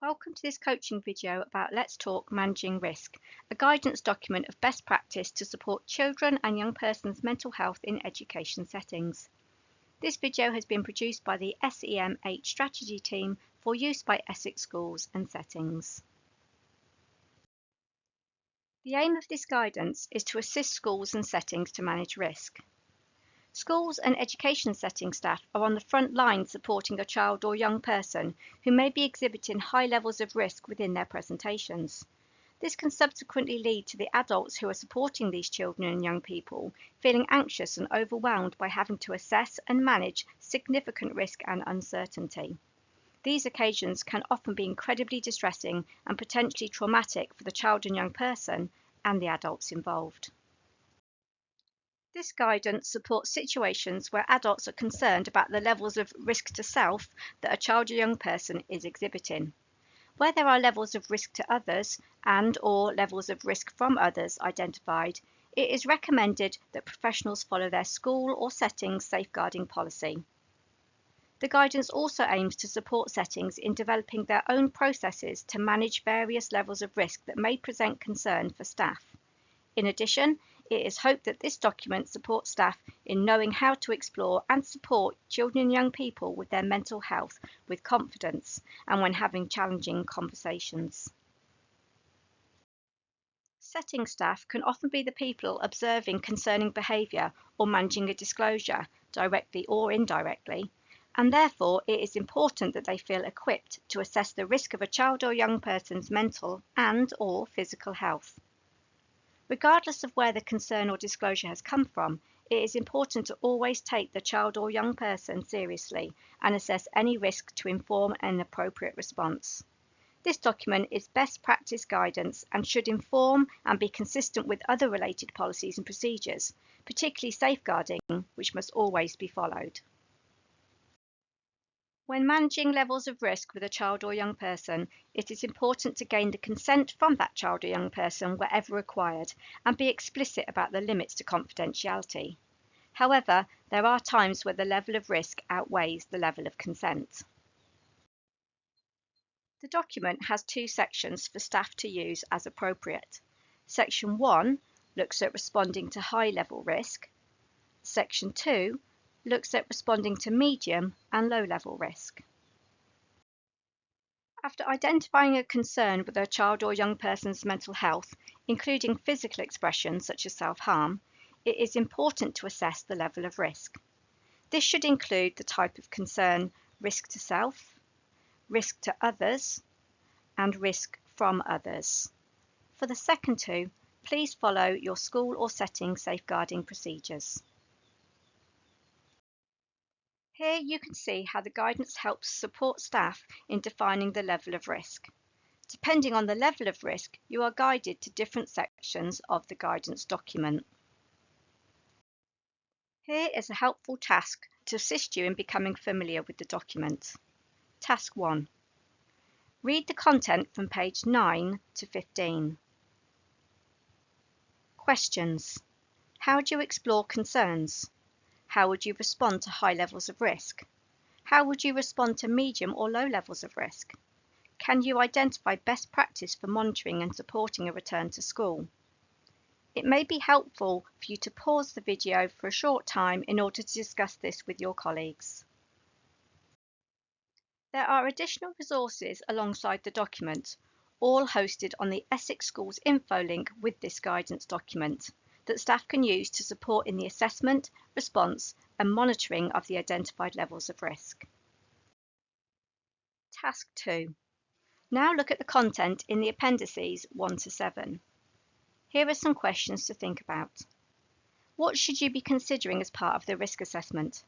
Welcome to this coaching video about Let's Talk Managing Risk, a guidance document of best practice to support children and young persons' mental health in education settings. This video has been produced by the SEM8 strategy team for use by Essex schools and settings. The aim of this guidance is to assist schools and settings to manage risk. Schools and education setting staff are on the front line supporting a child or young person who may be exhibiting high levels of risk within their presentations. This can subsequently lead to the adults who are supporting these children and young people feeling anxious and overwhelmed by having to assess and manage significant risk and uncertainty. These occasions can often be incredibly distressing and potentially traumatic for the child and young person and the adults involved. This guidance supports situations where adults are concerned about the levels of risk to self that a child or young person is exhibiting. Where there are levels of risk to others and/or levels of risk from others identified, it is recommended that professionals follow their school or setting safeguarding policy. The guidance also aims to support settings in developing their own processes to manage various levels of risk that may present concern for staff. In addition, it is hoped that this document supports staff in knowing how to explore and support children and young people with their mental health with confidence and when having challenging conversations. Setting staff can often be the people observing concerning behaviour or managing a disclosure, directly or indirectly, and therefore it is important that they feel equipped to assess the risk of a child or young person's mental and/or physical health. Regardless of where the concern or disclosure has come from, it is important to always take the child or young person seriously and assess any risk to inform an appropriate response. This document is best practice guidance and should inform and be consistent with other related policies and procedures, particularly safeguarding, which must always be followed. When managing levels of risk with a child or young person, it is important to gain the consent from that child or young person wherever required and be explicit about the limits to confidentiality. However, there are times where the level of risk outweighs the level of consent. The document has two sections for staff to use as appropriate. Section 1 looks at responding to high-level risk. Section 2 looks at responding to medium and low-level risk. After identifying a concern with a child or young person's mental health, including physical expressions such as self-harm, it is important to assess the level of risk. This should include the type of concern, risk to self, risk to others, and risk from others. For the second two, please follow your school or setting safeguarding procedures. Here you can see how the guidance helps support staff in defining the level of risk. Depending on the level of risk, you are guided to different sections of the guidance document. Here is a helpful task to assist you in becoming familiar with the document. Task 1. Read the content from page 9 to 15. Questions. How do you explore concerns? How would you respond to high levels of risk? How would you respond to medium or low levels of risk? Can you identify best practice for monitoring and supporting a return to school? It may be helpful for you to pause the video for a short time in order to discuss this with your colleagues. There are additional resources alongside the document, all hosted on the Essex Schools info link with this guidance document, that staff can use to support in the assessment, response, and monitoring of the identified levels of risk. Task 2. Now look at the content in the appendices 1 to 7. Here are some questions to think about. What should you be considering as part of the risk assessment?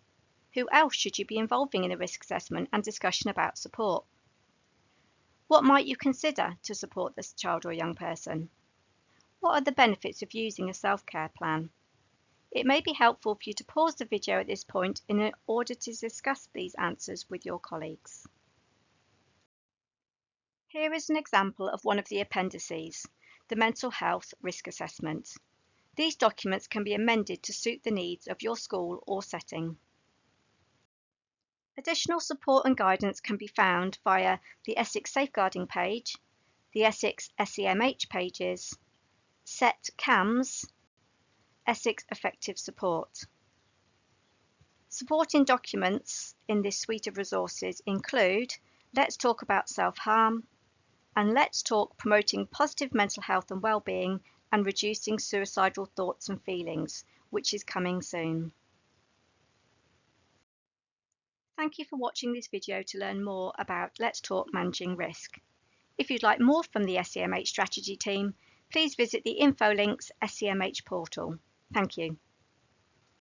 Who else should you be involving in the risk assessment and discussion about support? What might you consider to support this child or young person? What are the benefits of using a self-care plan? It may be helpful for you to pause the video at this point in order to discuss these answers with your colleagues. Here is an example of one of the appendices, the Mental Health Risk Assessment. These documents can be amended to suit the needs of your school or setting. Additional support and guidance can be found via the Essex Safeguarding page, the Essex SEMH pages, SET CAMS, Essex Effective Support. Supporting documents in this suite of resources include Let's Talk About Self-Harm and Let's Talk Promoting Positive Mental Health and Wellbeing and Reducing Suicidal Thoughts and Feelings, which is coming soon. Thank you for watching this video to learn more about Let's Talk Managing Risk. If you'd like more from the SEMH strategy team, please visit the info links SEMH portal. Thank you.